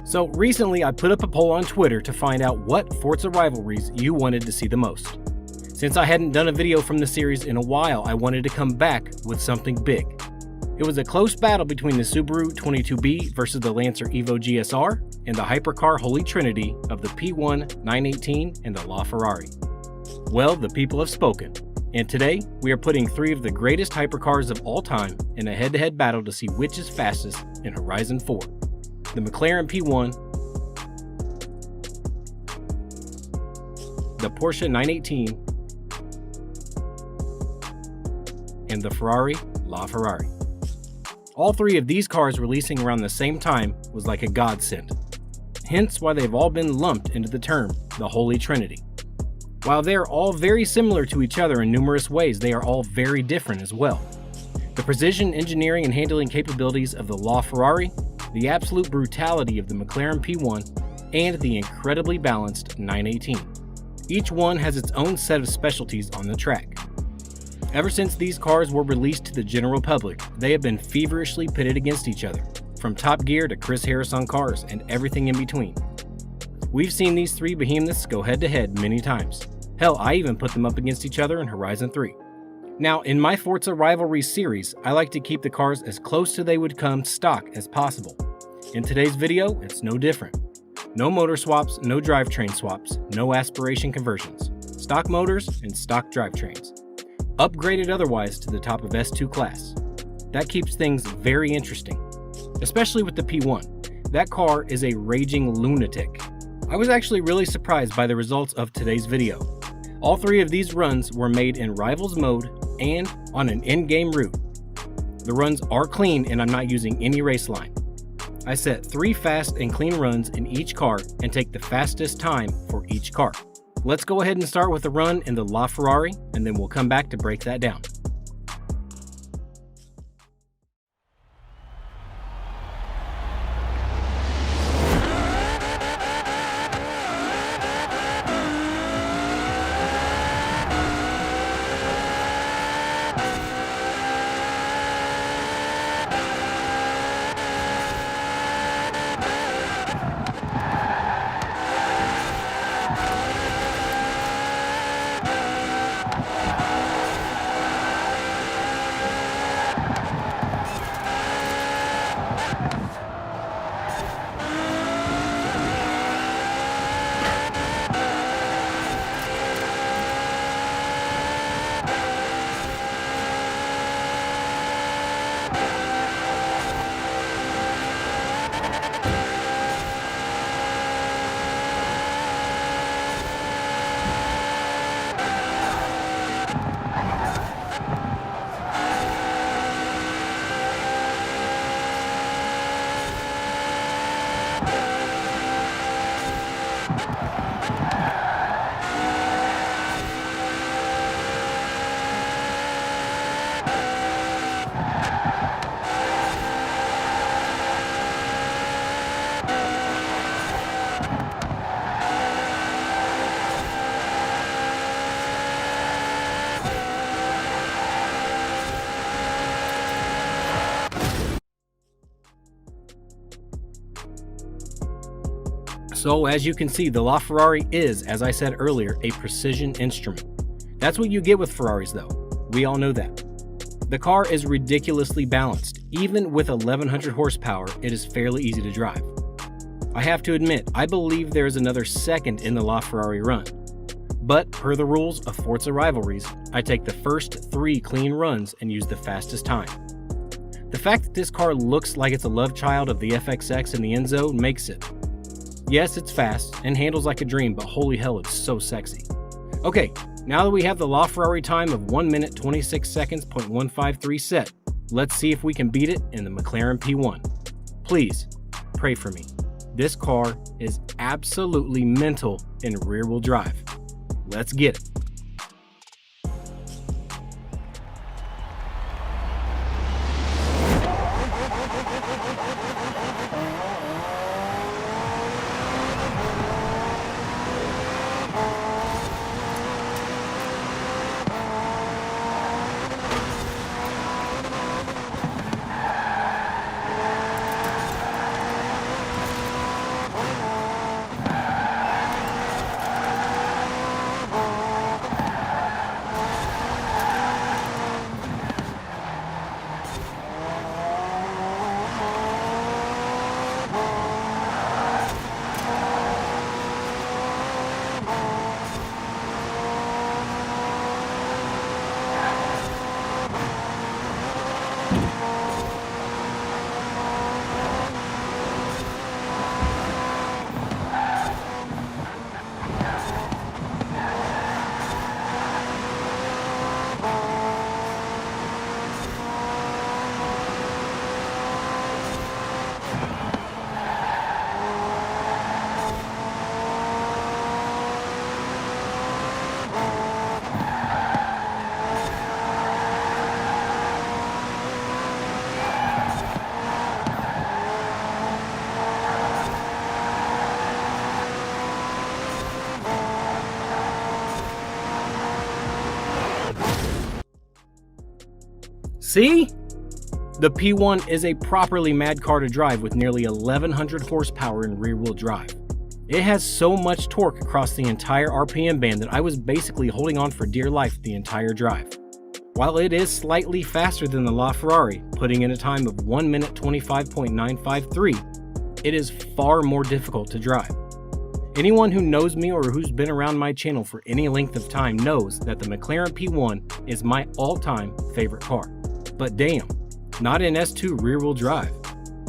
So recently I put up a poll on Twitter to find out what Forza Rivalries you wanted to see the most. Since I hadn't done a video from the series in a while, I wanted to come back with something big. It was a close battle between the Subaru 22B versus the Lancer Evo GSR and the Hypercar Holy Trinity of the P1 918 and the Laferrari. Well, the people have spoken, and today we are putting three of the greatest hypercars of all time in a head-to-head battle to see which is fastest in Horizon 4. The McLaren P1, the Porsche 918, and the Ferrari Laferrari. All three of these cars releasing around the same time was like a godsend, hence why they've all been lumped into the term the Holy Trinity. While they are all very similar to each other in numerous ways, they are all very different as well. The precision engineering and handling capabilities of the LaFerrari, the absolute brutality of the McLaren P1, and the incredibly balanced 918. Each one has its own set of specialties on the track. Ever since these cars were released to the general public, they have been feverishly pitted against each other, from Top Gear to Chris Harris on cars and everything in between. We've seen these three behemoths go head-to-head many times. Hell, I even put them up against each other in Horizon 3. Now, in my Forza Rivalries series, I like to keep the cars as close to they would come stock as possible. In today's video, it's no different. No motor swaps, no drivetrain swaps, no aspiration conversions. Stock motors and stock drivetrains. Upgraded otherwise to the top of S2 class. That keeps things very interesting, especially with the P1. That car is a raging lunatic. I was actually really surprised by the results of today's video. All three of these runs were made in Rivals mode and on an in-game route. The runs are clean and I'm not using any race line. I set 3 fast and clean runs in each car and take the fastest time for each car. Let's go ahead and start with the run in the LaFerrari and then we'll come back to break that down. So as you can see, the LaFerrari is, as I said earlier, a precision instrument. That's what you get with Ferraris though. We all know that. The car is ridiculously balanced. Even with 1100 horsepower, it is fairly easy to drive. I have to admit, I believe there is another second in the LaFerrari Run. But per the rules of Forza Rivalries, I take the first 3 clean runs and use the fastest time. The fact that this car looks like it's a love child of the FXX in the Enzo makes it. Yes, it's fast and handles like a dream, but holy hell, it's so sexy. Okay, now that we have the LaFerrari time of 1 minute 26 seconds .153 set, let's see if we can beat it in the McLaren P1. Please, pray for me. This car is absolutely mental in rear-wheel drive. Let's get it. See? The P1 is a properly mad car to drive with nearly 1100 horsepower in rear-wheel drive. It has so much torque across the entire RPM band that I was basically holding on for dear life the entire drive. While it is slightly faster than the Laferrari, putting in a time of 1 minute 25.953, it is far more difficult to drive. Anyone who knows me or who's been around my channel for any length of time knows that the McLaren P1 is my all-time favorite car. But damn, not in S2 rear-wheel drive.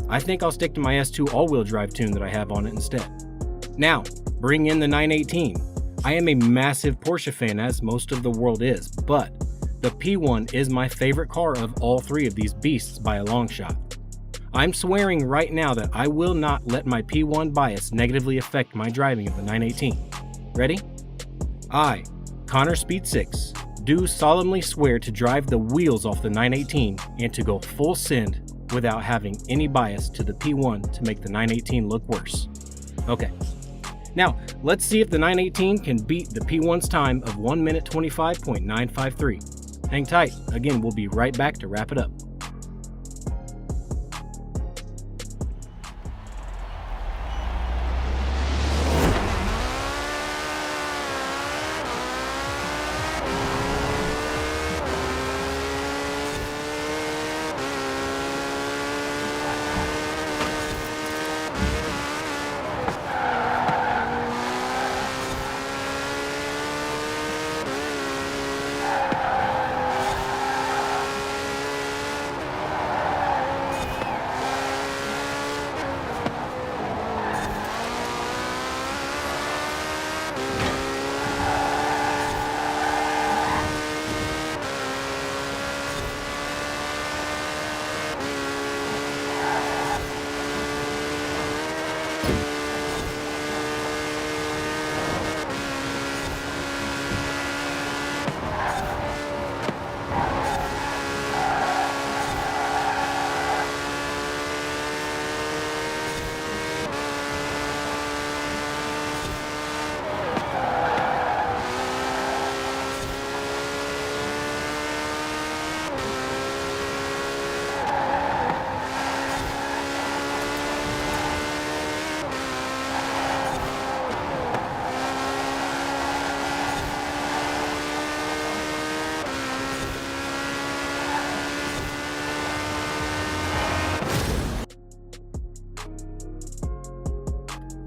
I think I'll stick to my S2 all-wheel drive tune that I have on it instead. Now, bring in the 918. I am a massive Porsche fan, as most of the world is, but the P1 is my favorite car of all three of these beasts by a long shot. I'm swearing right now that I will not let my P1 bias negatively affect my driving of the 918. Ready? I, Connor Speed 6, do solemnly swear to drive the wheels off the 918 and to go full send without having any bias to the P1 to make the 918 look worse. Okay. Now, let's see if the 918 can beat the P1's time of 1 minute 25.953. Hang tight, again, we'll be right back to wrap it up.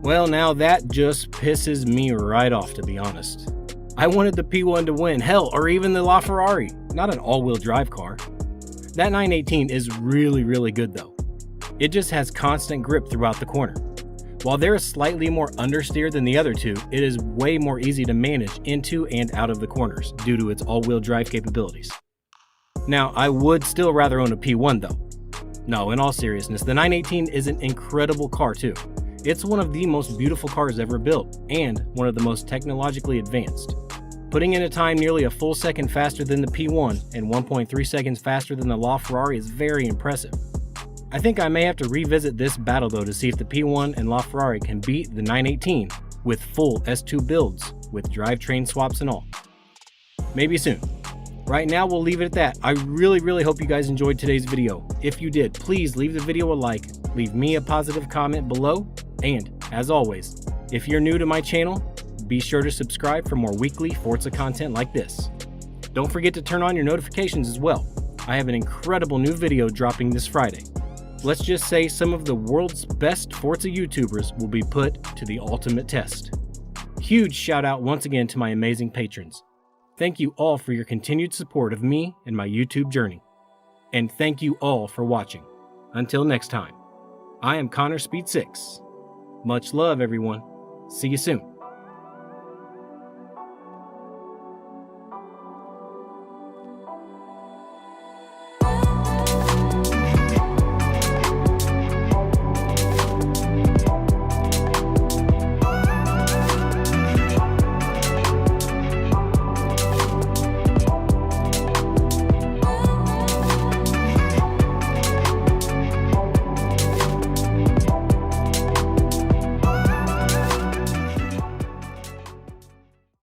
Well, now that just pisses me right off, to be honest. I wanted the P1 to win, hell, or even the LaFerrari, not an all-wheel drive car. That 918 is really good though. It just has constant grip throughout the corner. While there is slightly more understeer than the other two, it is way more easy to manage into and out of the corners due to its all-wheel drive capabilities. Now, I would still rather own a P1 though. No, in all seriousness, the 918 is an incredible car too. It's one of the most beautiful cars ever built, and one of the most technologically advanced. Putting in a time nearly a full second faster than the P1 and 1.3 seconds faster than the LaFerrari is very impressive. I think I may have to revisit this battle though to see if the P1 and LaFerrari can beat the 918 with full S2 builds, with drivetrain swaps and all. Maybe soon. Right now we'll leave it at that. I really hope you guys enjoyed today's video. If you did, please leave the video a like, leave me a positive comment below, and as always, if you're new to my channel, be sure to subscribe for more weekly Forza content like this. Don't forget to turn on your notifications as well. I have an incredible new video dropping this Friday. Let's just say some of the world's best Forza YouTubers will be put to the ultimate test. Huge shout out once again to my amazing patrons. Thank you all for your continued support of me and my YouTube journey. And thank you all for watching. Until next time, I am Connor Speed 6. Much love, everyone. See you soon.